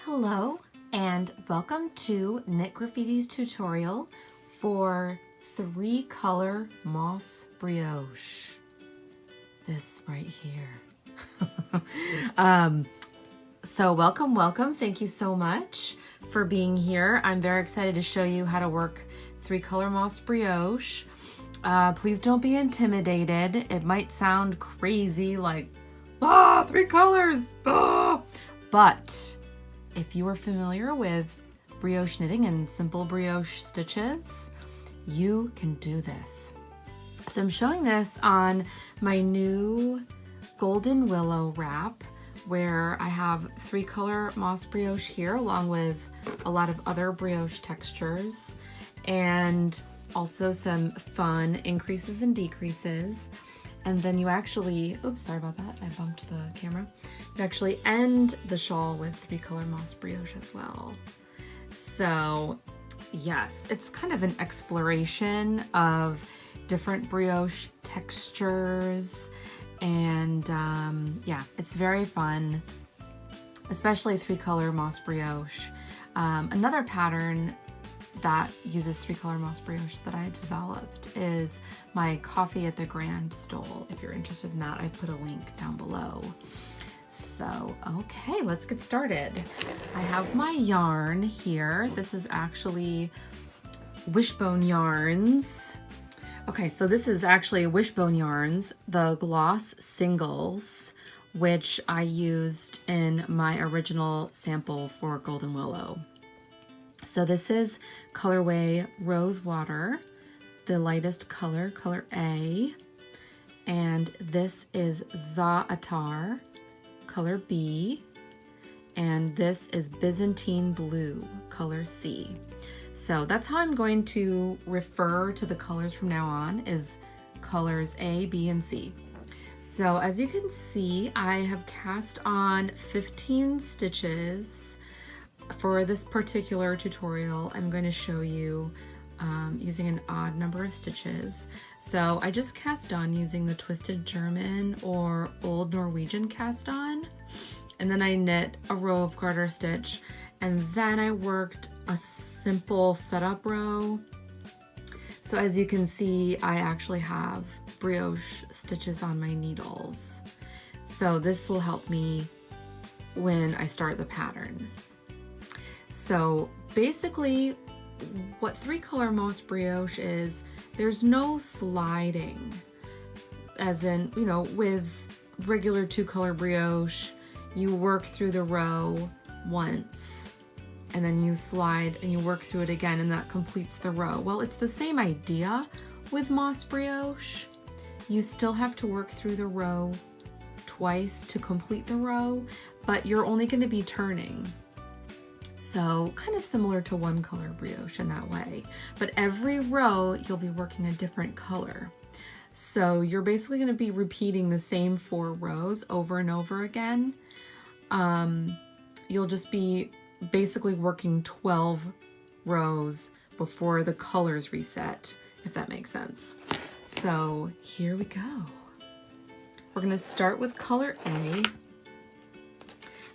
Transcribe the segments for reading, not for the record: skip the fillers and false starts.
Hello and welcome to Knit Graffiti's tutorial for 3-color moss brioche. This right here. So welcome. Thank you so much for being here. I'm very excited to show you how to work 3-color moss brioche. Please don't be intimidated. It might sound crazy like, 3 colors, but if you are familiar with brioche knitting and simple brioche stitches, you can do this. So I'm showing this on my new Golden Willow wrap, where I have 3-color moss brioche here, along with a lot of other brioche textures, and also some fun increases and decreases. And then you actually, oops, sorry about that, I bumped the camera. You actually end the shawl with 3-color moss brioche as well. So yes, it's kind of an exploration of different brioche textures, and yeah, it's very fun, especially 3-color moss brioche. Another pattern that uses 3-color moss brioche that I developed is my Coffee at the Grand stole. If you're interested in that, I put a link down below. So, okay, let's get started. I have my yarn here. This is actually Wishbone Yarns. Okay, so this is actually Wishbone Yarns, the Gloss Singles, which I used in my original sample for Golden Willow. So this is colorway Rose Water, the lightest color, color A, and this is Za'atar, color B, and this is Byzantine Blue, color C. So that's how I'm going to refer to the colors from now on, is colors A, B, and C. So as you can see, I have cast on 15 stitches. For this particular tutorial, I'm going to show you using an odd number of stitches. So I just cast on using the Twisted German or Old Norwegian cast on, and then I knit a row of garter stitch, and then I worked a simple setup row. So as you can see, I actually have brioche stitches on my needles. So this will help me when I start the pattern. So basically what 3-color moss brioche is, there's no sliding, as in, you know, with regular 2-color brioche, you work through the row once and then you slide and you work through it again, and that completes the row. Well, it's the same idea with moss brioche. You still have to work through the row twice to complete the row, but you're only going to be turning. So kind of similar to 1-color brioche in that way, but every row you'll be working a different color. So you're basically going to be repeating the same 4 rows over and over again. You'll just be basically working 12 rows before the colors reset, if that makes sense. So here we go. We're going to start with color A.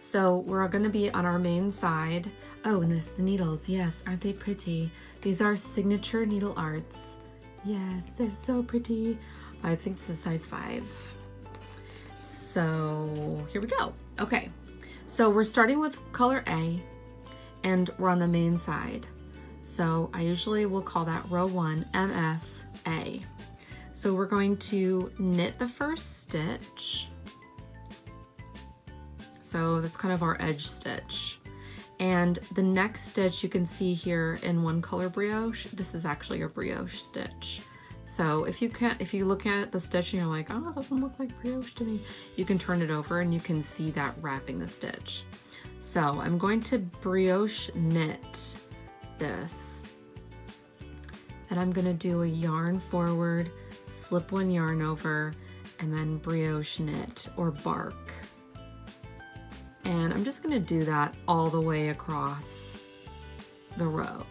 So we're going to be on our main side. Oh, and the needles, yes, aren't they pretty? These are Signature Needle Arts. Yes, they're so pretty. I think this is size 5. So here we go. Okay, so we're starting with color A, and we're on the main side. So I usually will call that row 1 MSA. So we're going to knit the first stitch. So that's kind of our edge stitch. And the next stitch you can see here in 1-color brioche, this is actually a brioche stitch. So if you look at the stitch and you're like, oh, it doesn't look like brioche to me, you can turn it over and you can see that wrapping the stitch. So I'm going to brioche knit this. And I'm gonna do a yarn forward, slip 1 yarn over, and then brioche knit or bark. And I'm just gonna do that all the way across the row.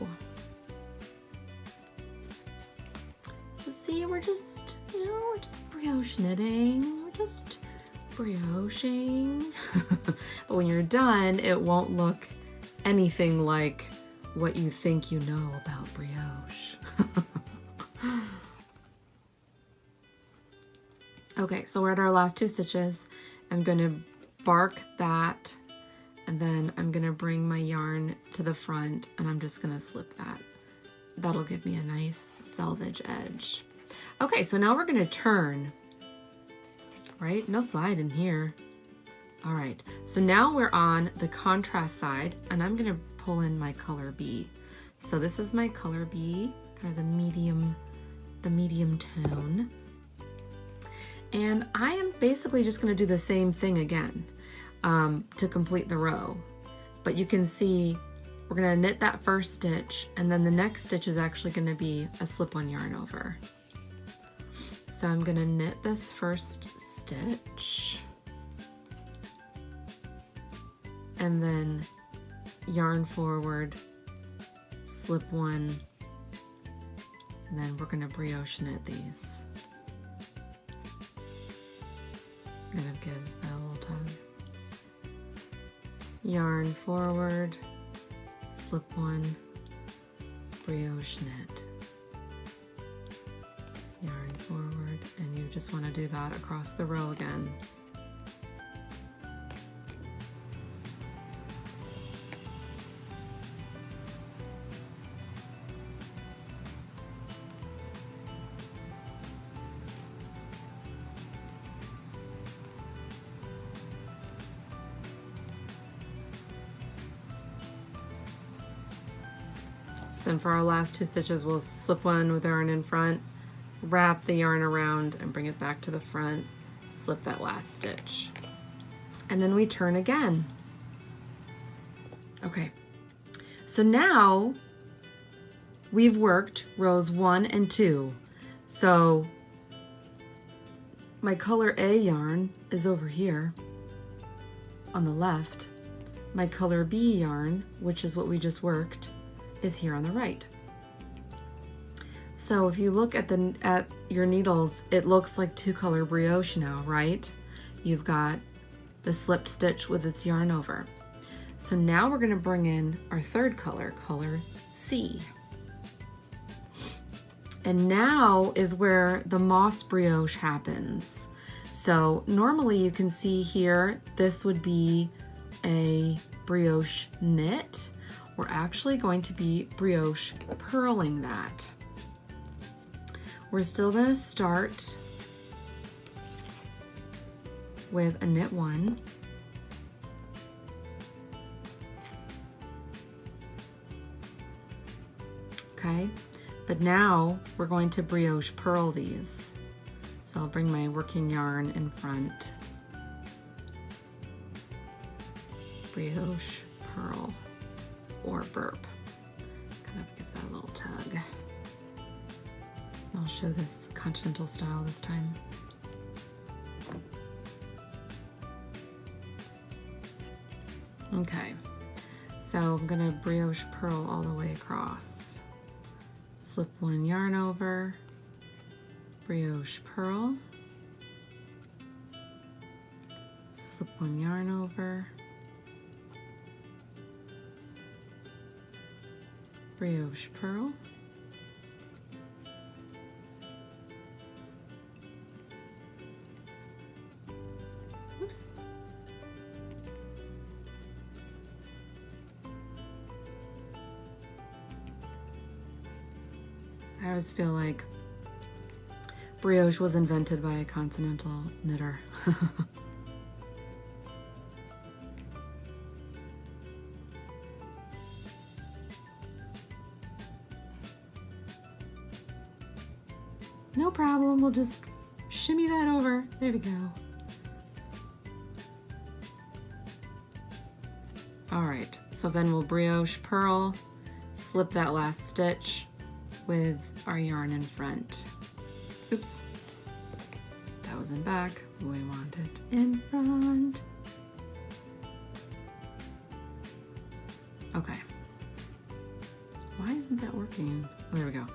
So see, we're just, we're just brioche knitting. We're just brioching. But when you're done, it won't look anything like what you think you know about brioche. Okay, so we're at our last 2 stitches. I'm going to bark that, and then I'm going to bring my yarn to the front, and I'm just going to slip that. That'll give me a nice selvage edge. Okay, so now we're going to turn, right? No slide in here. All right, so now we're on the contrast side, and I'm going to pull in my color B. So this is my color B, kind of the medium tone. And I am basically just going to do the same thing again to complete the row. But you can see we're going to knit that first stitch, and then the next stitch is actually going to be a slip-on yarn over. So I'm going to knit this first stitch, and then yarn forward, slip one, and then we're going to brioche knit these. I'm gonna give that a little tug. Yarn forward, slip one, brioche knit. Yarn forward, and you just want to do that across the row again. Then for our last 2 stitches, we'll slip one with yarn in front, wrap the yarn around and bring it back to the front, slip that last stitch. And then we turn again. Okay, so now we've worked rows 1 and 2. So my color A yarn is over here on the left. My color B yarn, which is what we just worked, is here on the right. So if you look at your needles, it looks like 2-color brioche now, right? You've got the slipped stitch with its yarn over. So now we're going to bring in our 3rd color, color C. And now is where the moss brioche happens. So normally you can see here, this would be a brioche knit. We're actually going to be brioche purling that. We're still going to start with a knit 1. Okay, but now we're going to brioche purl these. So I'll bring my working yarn in front. Brioche purl. Or burp. Kind of give that a little tug. I'll show this continental style this time. Okay, so I'm gonna brioche purl all the way across. Slip one yarn over, brioche purl, slip one yarn over, brioche purl, oops, I always feel like brioche was invented by a continental knitter. No problem, we'll just shimmy that over. There we go. All right, so then we'll brioche purl, slip that last stitch with our yarn in front. Oops, that was in back. We want it in front. Okay. Why isn't that working? Oh, there we go.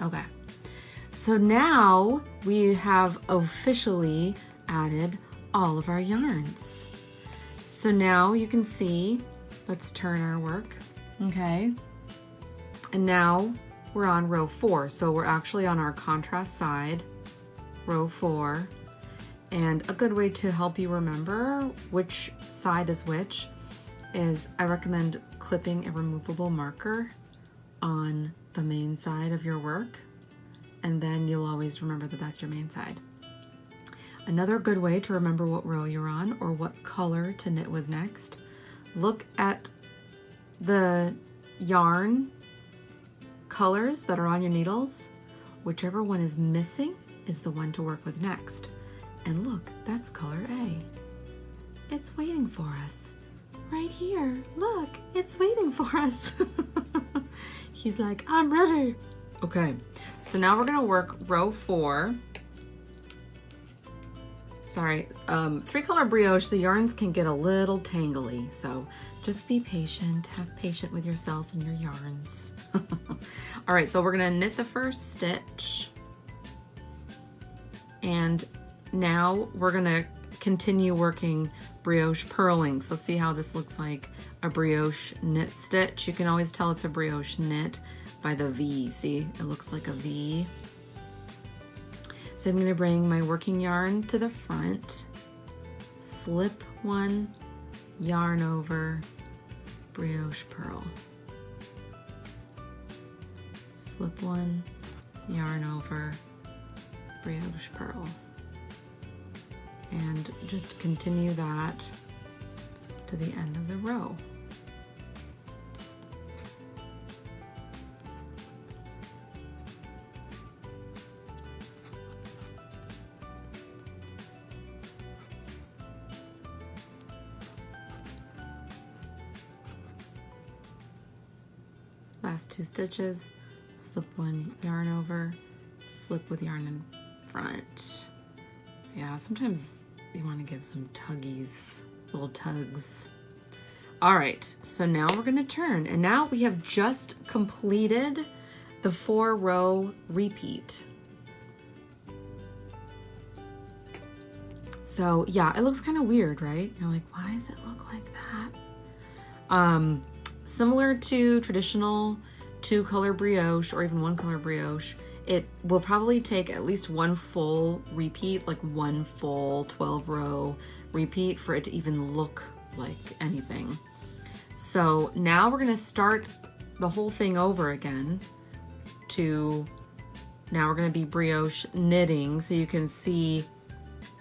Okay. So now we have officially added all of our yarns. So now you can see Let's turn our work. Okay. And now we're on row 4. So we're actually on our contrast side, row 4. And a good way to help you remember which side is which is I recommend clipping a removable marker on the main side of your work, and then you'll always remember that that's your main side. Another good way to remember what row you're on or what color to knit with next, look at the yarn colors that are on your needles. Whichever one is missing is the one to work with next. And look, that's color A. It's waiting for us. Right here, look, it's waiting for us. He's like, I'm ready. Okay, so now we're gonna work row 4. Sorry, 3-color brioche, the yarns can get a little tangly, so just be patient, have patience with yourself and your yarns. All right, so we're gonna knit the first stitch, and now we're gonna continue working brioche purling. So see how this looks like a brioche knit stitch? You can always tell it's a brioche knit by the V. See, it looks like a V. So I'm gonna bring my working yarn to the front, slip one, yarn over, brioche purl. Slip one, yarn over, brioche purl. And just continue that to the end of the row. Last 2 stitches, slip one, yarn over, slip with yarn in front. Yeah, sometimes you want to give some tuggies, little tugs. All right, so now we're gonna turn, and now we have just completed the 4-row repeat. So yeah, it looks kind of weird, right? You're like, why does it look like that? Similar to traditional 2-color brioche or even 1-color brioche, it will probably take at least one full repeat, like one full 12-row repeat for it to even look like anything. So now we're gonna start the whole thing over again now we're gonna be brioche knitting, so you can see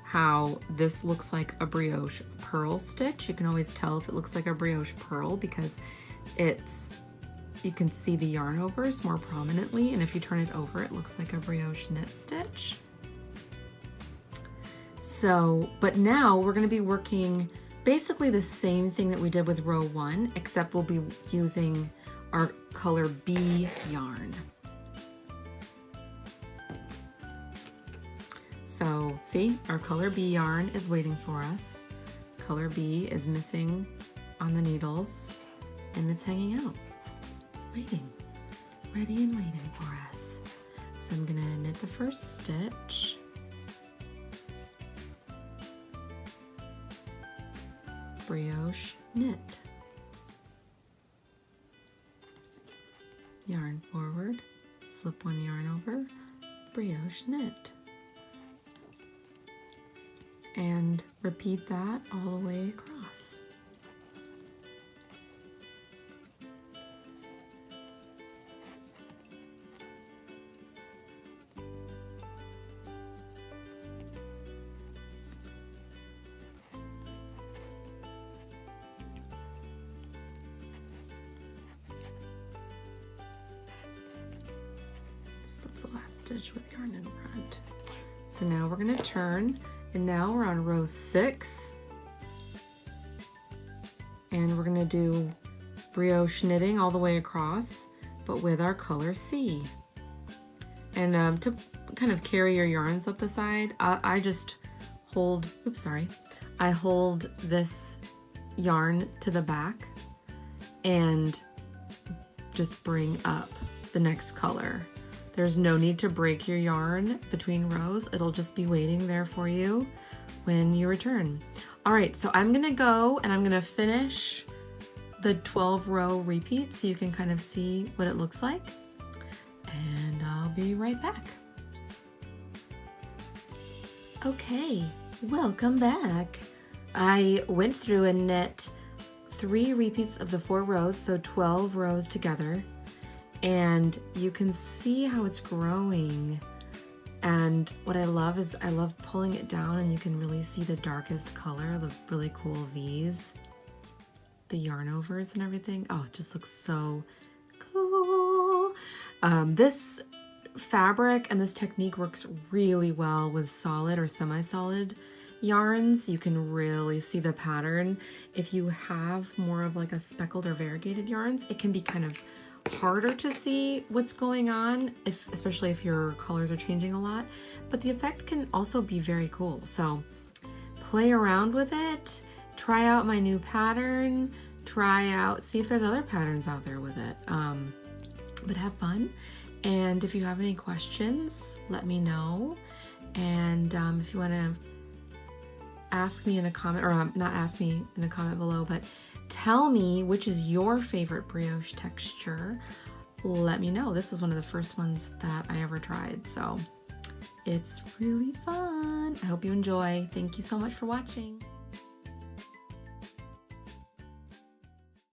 how this looks like a brioche purl stitch. You can always tell if it looks like a brioche purl because you can see the yarn overs more prominently, and if you turn it over, it looks like a brioche knit stitch. So, but now we're gonna be working basically the same thing that we did with row 1, except we'll be using our color B yarn. So see, our color B yarn is waiting for us. Color B is missing on the needles, and it's hanging out, waiting, ready and waiting for us. So I'm gonna knit the first stitch. Brioche knit. Yarn forward, slip one yarn over, brioche knit. And repeat that all the way across. Slip the last stitch with yarn in front. So now we're going to turn, and now we're on row 6, and we're going to do brioche knitting all the way across, but with our color C. And to kind of carry your yarns up the side, I just hold, I hold this yarn to the back and just bring up the next color. There's no need to break your yarn between rows. It'll just be waiting there for you when you return. All right, so I'm gonna go and I'm gonna finish the 12 row repeat so you can kind of see what it looks like. And I'll be right back. Okay, welcome back. I went through and knit 3 repeats of the 4 rows, so 12 rows together. And you can see how it's growing. And what I love is I love pulling it down and you can really see the darkest color, the really cool V's, the yarn overs and everything. Oh, it just looks so cool. This fabric and this technique works really well with solid or semi-solid yarns. You can really see the pattern. If you have more of like a speckled or variegated yarns, it can be kind of harder to see what's going on, especially if your colors are changing a lot, but the effect can also be very cool. So play around with it, try out my new pattern, see if there's other patterns out there with it, but have fun. And if you have any questions, let me know. And if you want to ask me in a comment, or not ask me in a comment below, but tell me which is your favorite brioche texture. Let me know. This was one of the first ones that I ever tried, so it's really fun. I hope you enjoy. Thank you so much for watching.